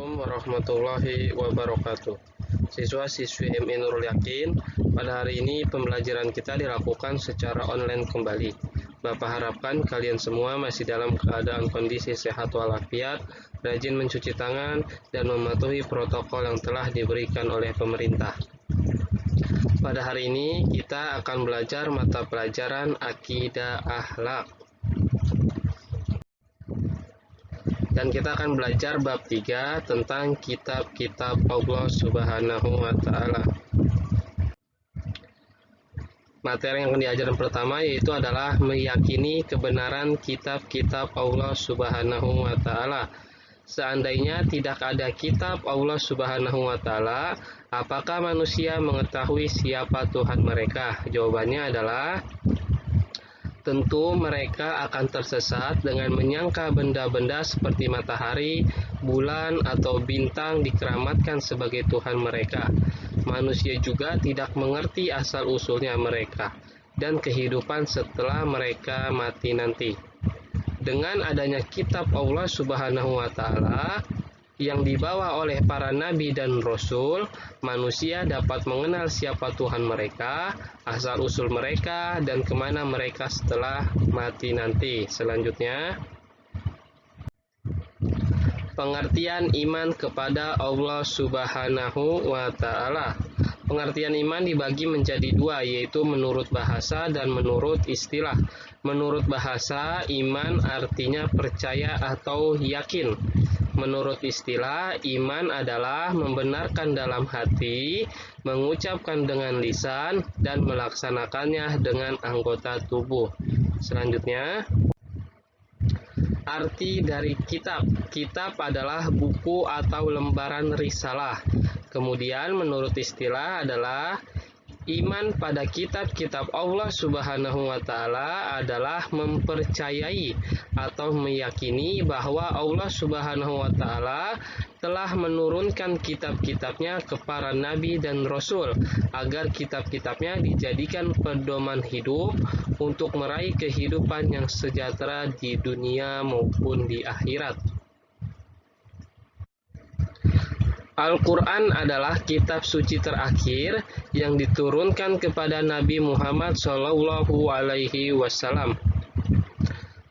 Assalamualaikum warahmatullahi wabarakatuh. Siswa-siswi MI Nurul Yakin, pada hari ini pembelajaran kita dilakukan secara online kembali. Bapak harapkan kalian semua masih dalam keadaan kondisi sehat walafiat, rajin mencuci tangan, dan mematuhi protokol yang telah diberikan oleh pemerintah. Pada hari ini kita akan belajar mata pelajaran Akidah Akhlak. Dan kita akan belajar bab 3 tentang kitab-kitab Allah Subhanahu wa Ta'ala. Materi yang akan diajarkan pertama yaitu adalah meyakini kebenaran kitab-kitab Allah Subhanahu wa Ta'ala. Seandainya tidak ada kitab Allah Subhanahu wa Ta'ala, apakah manusia mengetahui siapa Tuhan mereka? Jawabannya adalah tentu mereka akan tersesat dengan menyangka benda-benda seperti matahari, bulan, atau bintang dikeramatkan sebagai Tuhan mereka. Manusia juga tidak mengerti asal-usulnya mereka dan kehidupan setelah mereka mati nanti. Dengan adanya kitab Allah Subhanahu wa Ta'ala yang dibawa oleh para nabi dan rasul, manusia dapat mengenal siapa Tuhan mereka, asal-usul mereka, dan kemana mereka setelah mati nanti. Selanjutnya, pengertian iman kepada Allah Subhanahu wa Ta'ala. Pengertian iman dibagi menjadi dua, yaitu menurut bahasa dan menurut istilah. Menurut bahasa, iman artinya percaya atau yakin. Menurut istilah, iman adalah membenarkan dalam hati, mengucapkan dengan lisan, dan melaksanakannya dengan anggota tubuh. Selanjutnya, arti dari kitab. Kitab adalah buku atau lembaran risalah. Kemudian menurut istilah adalah iman pada kitab-kitab Allah Subhanahu wa Ta'ala adalah mempercayai atau meyakini bahwa Allah Subhanahu wa Ta'ala telah menurunkan kitab-kitabnya kepada nabi dan rasul agar kitab-kitabnya dijadikan pedoman hidup untuk meraih kehidupan yang sejahtera di dunia maupun di akhirat. Al-Quran adalah kitab suci terakhir yang diturunkan kepada Nabi Muhammad SAW.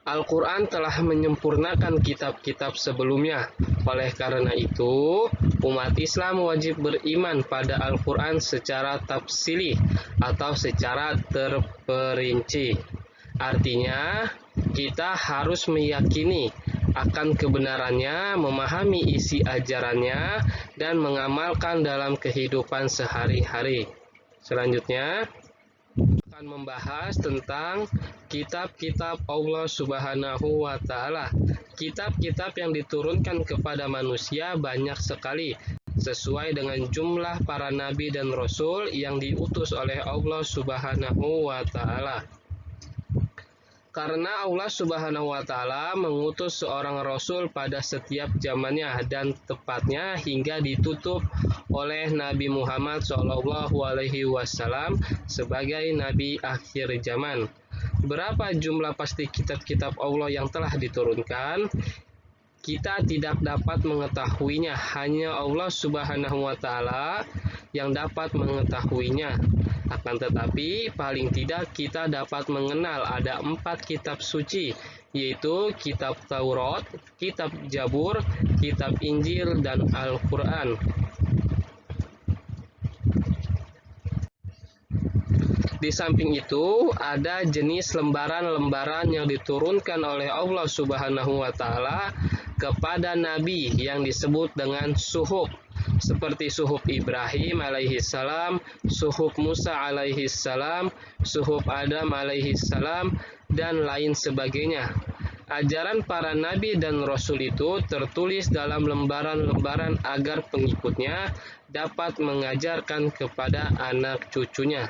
Al-Quran telah menyempurnakan kitab-kitab sebelumnya. Oleh karena itu, umat Islam wajib beriman pada Al-Quran secara tafsili atau secara terperinci. Artinya, kita harus meyakini akan kebenarannya, memahami isi ajarannya, dan mengamalkan dalam kehidupan sehari-hari. Selanjutnya, akan membahas tentang kitab-kitab Allah Subhanahu wa Ta'ala. Kitab-kitab yang diturunkan kepada manusia banyak sekali, sesuai dengan jumlah para nabi dan rasul yang diutus oleh Allah Subhanahu wa Ta'ala. Karena Allah Subhanahu wa Ta'ala mengutus seorang rasul pada setiap zamannya dan tepatnya hingga ditutup oleh Nabi Muhammad SAW sebagai nabi akhir zaman. Berapa jumlah pasti kitab-kitab Allah yang telah diturunkan? Kita tidak dapat mengetahuinya, hanya Allah Subhanahu wa Ta'ala yang dapat mengetahuinya. Akan tetapi, paling tidak kita dapat mengenal ada 4 kitab suci, yaitu kitab Taurat, kitab Zabur, kitab Injil, dan Al-Quran. Di samping itu, ada jenis lembaran-lembaran yang diturunkan oleh Allah Subhanahu wa Ta'ala kepada Nabi yang disebut dengan suhuf, seperti suhuf Ibrahim alaihissalam, suhuf Musa alaihissalam, suhuf Adam alaihissalam, dan lain sebagainya. Ajaran para nabi dan rasul itu tertulis dalam lembaran-lembaran agar pengikutnya dapat mengajarkan kepada anak cucunya.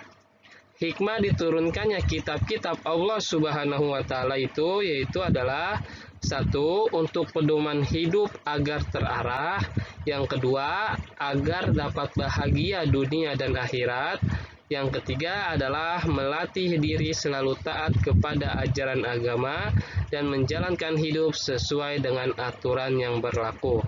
Hikmah diturunkannya kitab-kitab Allah Subhanahu wa Ta'ala itu yaitu adalah 1. Untuk pedoman hidup agar terarah. Yang kedua, agar dapat bahagia dunia dan akhirat. Yang ketiga adalah melatih diri selalu taat kepada ajaran agama dan menjalankan hidup sesuai dengan aturan yang berlaku.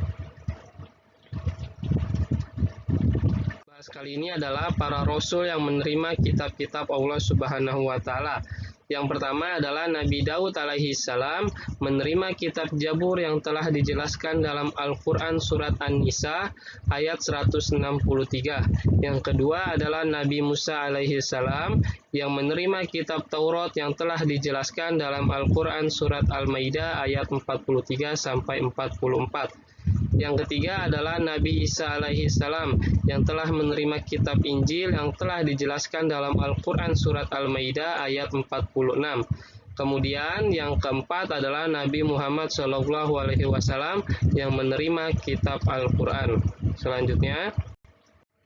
kali ini adalah para rasul yang menerima kitab-kitab Allah Subhanahu wa taala. Yang pertama adalah Nabi Daud alaihi salam menerima kitab Zabur yang telah dijelaskan dalam Al-Quran surat An-Nisa ayat 163. Yang kedua adalah Nabi Musa alaihi salam yang menerima kitab Taurat yang telah dijelaskan dalam Al-Quran surat Al-Maidah ayat 43 sampai 44. Yang ketiga adalah Nabi Isa alaihi salam yang telah menerima kitab Injil yang telah dijelaskan dalam Al-Quran surat Al-Maidah ayat 46. Kemudian yang keempat adalah Nabi Muhammad SAW yang menerima kitab Al-Quran.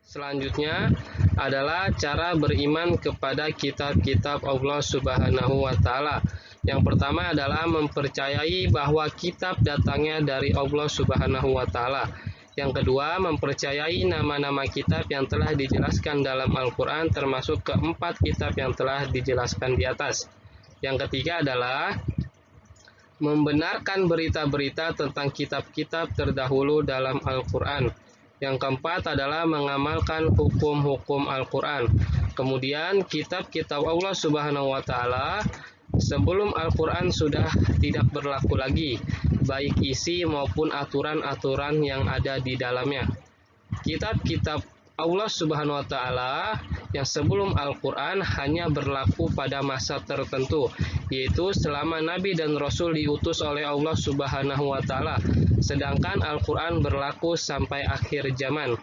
Selanjutnya adalah cara beriman kepada kitab-kitab Allah Subhanahu wa taala. Yang pertama adalah mempercayai bahwa kitab datangnya dari Allah Subhanahu wa taala. Yang kedua, mempercayai nama-nama kitab yang telah dijelaskan dalam Al-Quran termasuk keempat kitab yang telah dijelaskan di atas. Yang ketiga adalah membenarkan berita-berita tentang kitab-kitab terdahulu dalam Al-Quran. Yang keempat adalah mengamalkan hukum-hukum Al-Quran. Kemudian kitab-kitab Allah Subhanahu wa taala sebelum Al-Quran sudah tidak berlaku lagi, baik isi maupun aturan-aturan yang ada di dalamnya. Kitab-kitab Allah Subhanahu wa taala yang sebelum Al-Quran hanya berlaku pada masa tertentu, yaitu selama Nabi dan Rasul diutus oleh Allah Subhanahu wa taala, sedangkan Al-Quran berlaku sampai akhir zaman.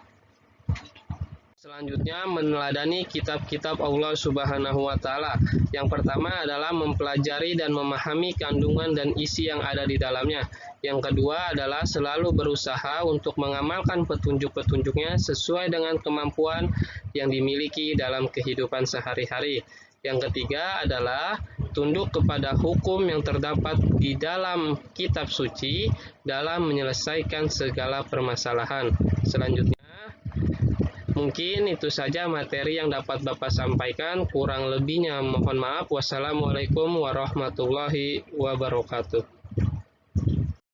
Selanjutnya meneladani kitab-kitab Allah Subhanahu wa taala. Yang pertama adalah mempelajari dan memahami kandungan dan isi yang ada di dalamnya. Yang kedua adalah selalu berusaha untuk mengamalkan petunjuk-petunjuknya sesuai dengan kemampuan yang dimiliki dalam kehidupan sehari-hari. Yang ketiga adalah tunduk kepada hukum yang terdapat di dalam kitab suci dalam menyelesaikan segala permasalahan. Selanjutnya, mungkin itu saja materi yang dapat Bapak sampaikan. Kurang lebihnya mohon maaf. Wassalamualaikum warahmatullahi wabarakatuh.